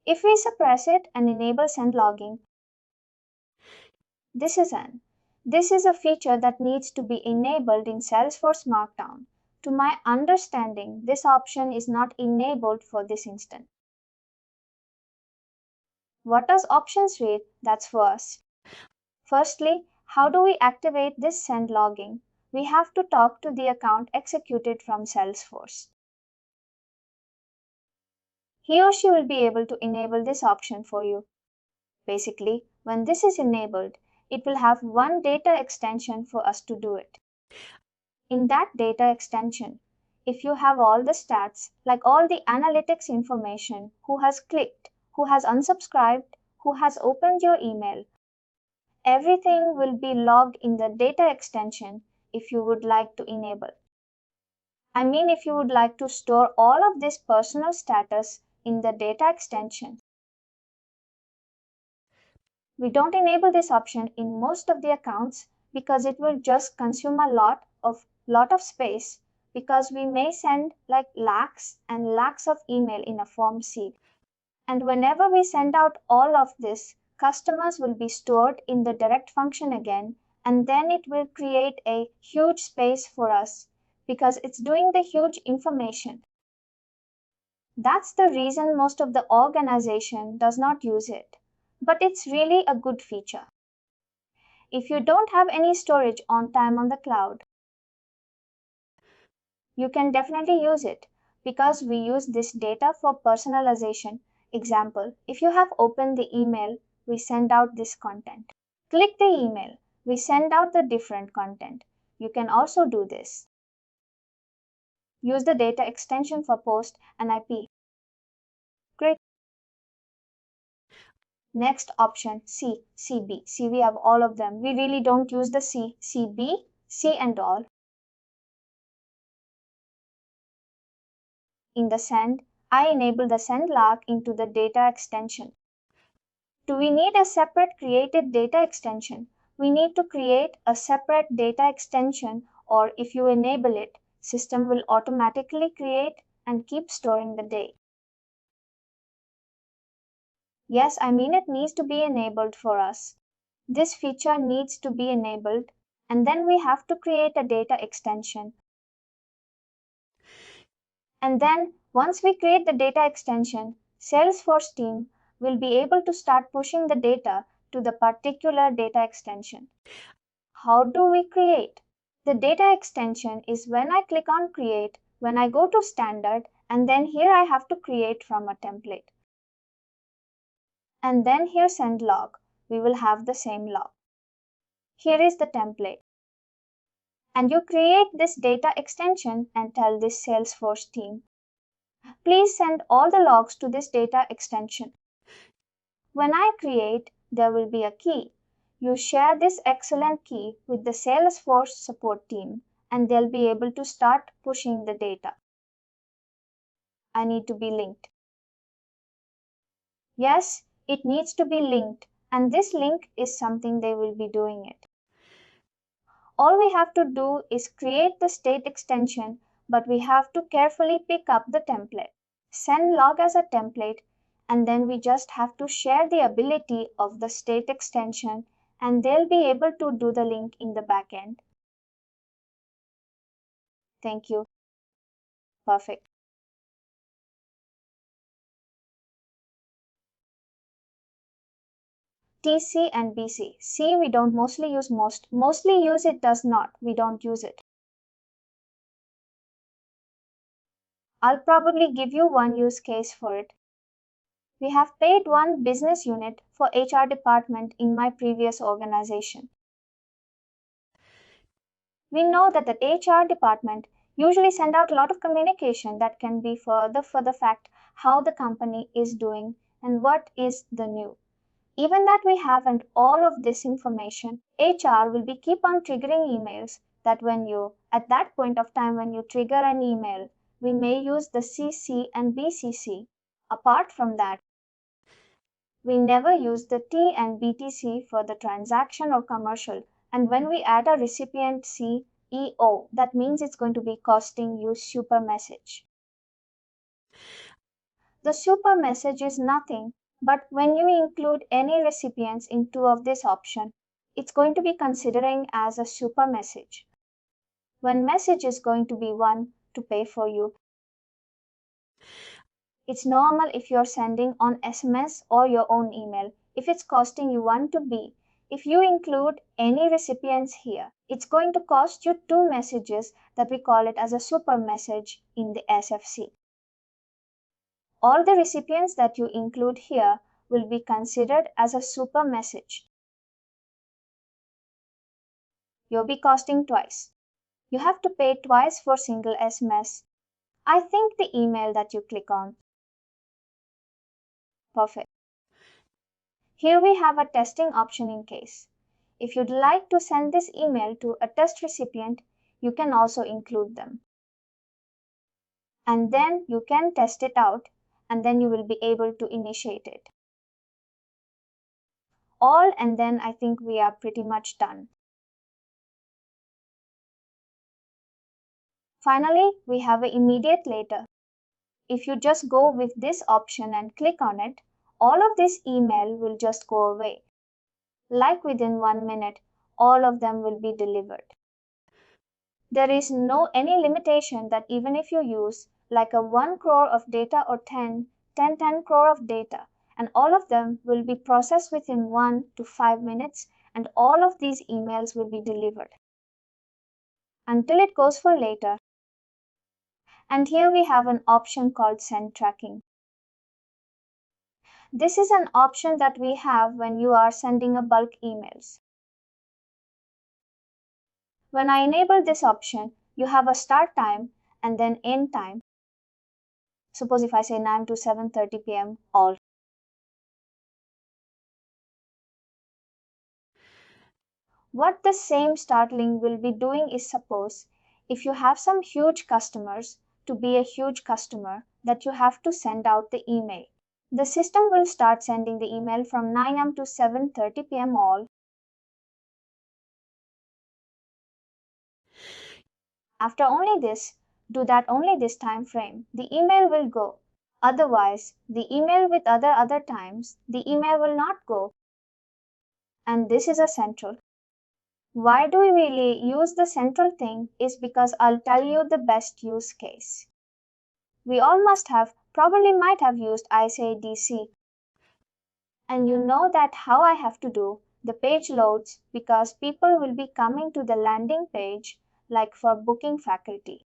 If we suppress it and enable send logging, this is a feature that needs to be enabled in Salesforce Markdown. To my understanding, this option is not enabled for this instance. What does options read? That's for us. Firstly, how do we activate this send logging? we have to talk to the account executive from Salesforce. He or she will be able to enable this option for you. Basically, when this is enabled, it will have one data extension for us to do it. In that data extension, if you have all the stats, like all the analytics information, who has clicked, who has unsubscribed, who has opened your email, everything will be logged in the data extension if you would like to enable. I mean, if you would like to store all of this personal status in the data extension. We don't enable this option in most of the accounts because it will just consume a lot of space, because we may send like lakhs and lakhs of email in a form seed. And whenever we send out all of this, customers will be stored in the direct function again, and then it will create a huge space for us because it's doing the huge information. That's the reason most of the organization does not use it. But it's really a good feature. If you don't have any storage on time on the cloud, you can definitely use it because we use this data for personalization. Example, if you have opened the email, we send out this content. Click the email, we send out the different content. You can also do this. Use the data extension for post and IP. Great. Next option, C, CB. See, we have all of them. We really don't use the C, CB, C and all. In the send, I enable the send log into the data extension. Do we need a separate created data extension? We need to create a separate data extension, or if you enable it, system will automatically create and keep storing the data. Yes, I mean it needs to be enabled for us. This feature needs to be enabled, and then we have to create a data extension. And then once we create the data extension, Salesforce team will be able to start pushing the data to the particular data extension. How do we create? The data extension is when I click on create, when I go to standard, and then here I have to create from a template. And then here send log, we will have the same log. Here is the template. And you create this data extension and tell this Salesforce team, please send all the logs to this data extension. When I create, there will be a key. You share this excellent key with the Salesforce support team, and they'll be able to start pushing the data. I need to be linked. Yes, it needs to be linked, and this link is something they will be doing it. All we have to do is create the state extension, but we have to carefully pick up the template. Send log as a template, and then we just have to share the ability of the state extension, and they'll be able to do the link in the backend. Thank you. Perfect. TC and BC. C we don't mostly use mostly use it does not. We don't use it. I'll probably give you one use case for it. We have paid one business unit for HR department in my previous organization. We know that the HR department usually send out a lot of communication that can be further for the fact how the company is doing and what is the new. Even that we haven't all of this information, HR will be keep on triggering emails that when you, at that point of time when you trigger an email, we may use the CC and BCC. Apart from that, we never use the T and BTC for the transaction or commercial. And when we add a recipient CEO, that means it's going to be costing you super message. The super message is nothing, but when you include any recipients in two of this option, it's going to be considering as a super message. When message is going to be one to pay for you. It's normal if you're sending on SMS or your own email. If it's costing you one to B, If you include any recipients here, it's going to cost you 2 messages that we call it as a super message in the SFC. All the recipients that you include here will be considered as a super message. You'll be costing twice. You have to pay twice for single SMS. I think the email that you click on. Perfect. Here we have a testing option in case. If you'd like to send this email to a test recipient, you can also include them. And then you can test it out, and then you will be able to initiate it. All, and then I think we are pretty much done. Finally, we have an immediate later. If you just go with this option and click on it, all of this email will just go away. Like within 1 minute, all of them will be delivered. There is no any limitation that even if you use like a 1 crore of data or 10 crore of data, and all of them will be processed within 1 to 5 minutes, and all of these emails will be delivered until it goes for later. And here we have an option called send tracking. This is an option that we have when you are sending a bulk emails. When I enable this option, you have a start time and then end time. Suppose if I say 9 to 7:30 p.m. all. What the same startling will be doing is, suppose if you have some huge customers, to be a huge customer that you have to send out the email. The system will start sending the email from 9 am to 7:30 p.m. all. After only this, do that only this time frame, the email will go. Otherwise, the email with other times, the email will not go. And this is a central. Why do we really use the central thing is because I'll tell you the best use case. We all must have, probably might have used ISADC. And you know that how I have to do the page loads because people will be coming to the landing page like for booking faculty.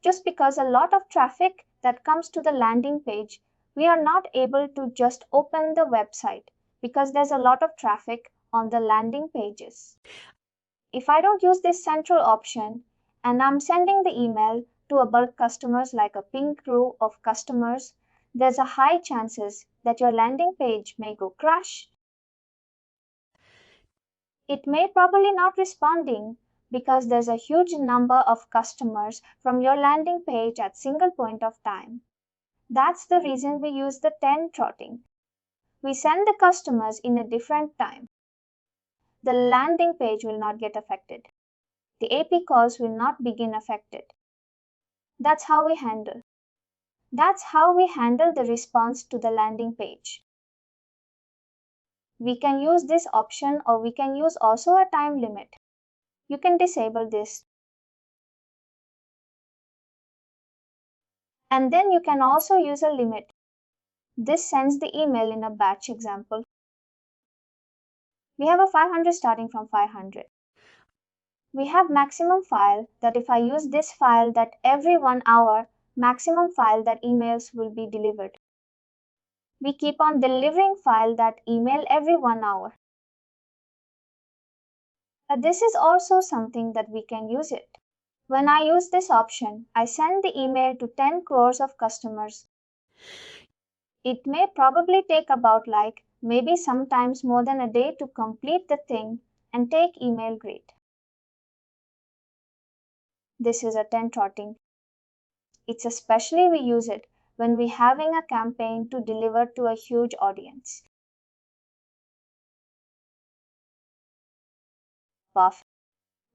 Just because a lot of traffic that comes to the landing page, we are not able to just open the website because there's a lot of traffic on the landing pages. If I don't use this central option and I'm sending the email to a bulk customers like a pink row of customers, there's a high chances that your landing page may go crash. It may probably not responding because there's a huge number of customers from your landing page at single point of time. That's the reason we use the 10 trotting. We send the customers in a different time. The landing page will not get affected. The AP calls will not begin affected. That's how we handle. That's how we handle the response to the landing page. We can use this option or we can use also a time limit. You can disable this. And then you can also use a limit. This sends the email in a batch example. We have a 500 starting from 500. We have maximum file that if I use this file that every 1 hour, maximum file that emails will be delivered. We keep on delivering file that email every 1 hour. This is also something that we can use it. When I use this option, I send the email to 10 crores of customers. It may probably take about maybe sometimes more than a day to complete the thing and take email grid. This is a 10 trotting. It's especially we use it when we're having a campaign to deliver to a huge audience. Buff.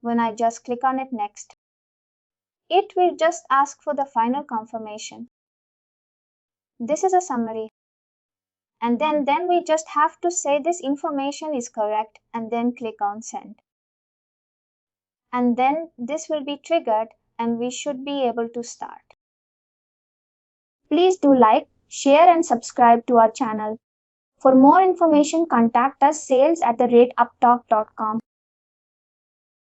When I just click on it next, it will just ask for the final confirmation. This is a summary. And then we just have to say this information is correct and then click on send. And then this will be triggered and we should be able to start. Please do like, share and subscribe to our channel. For more information, contact us sales@uptalk.com.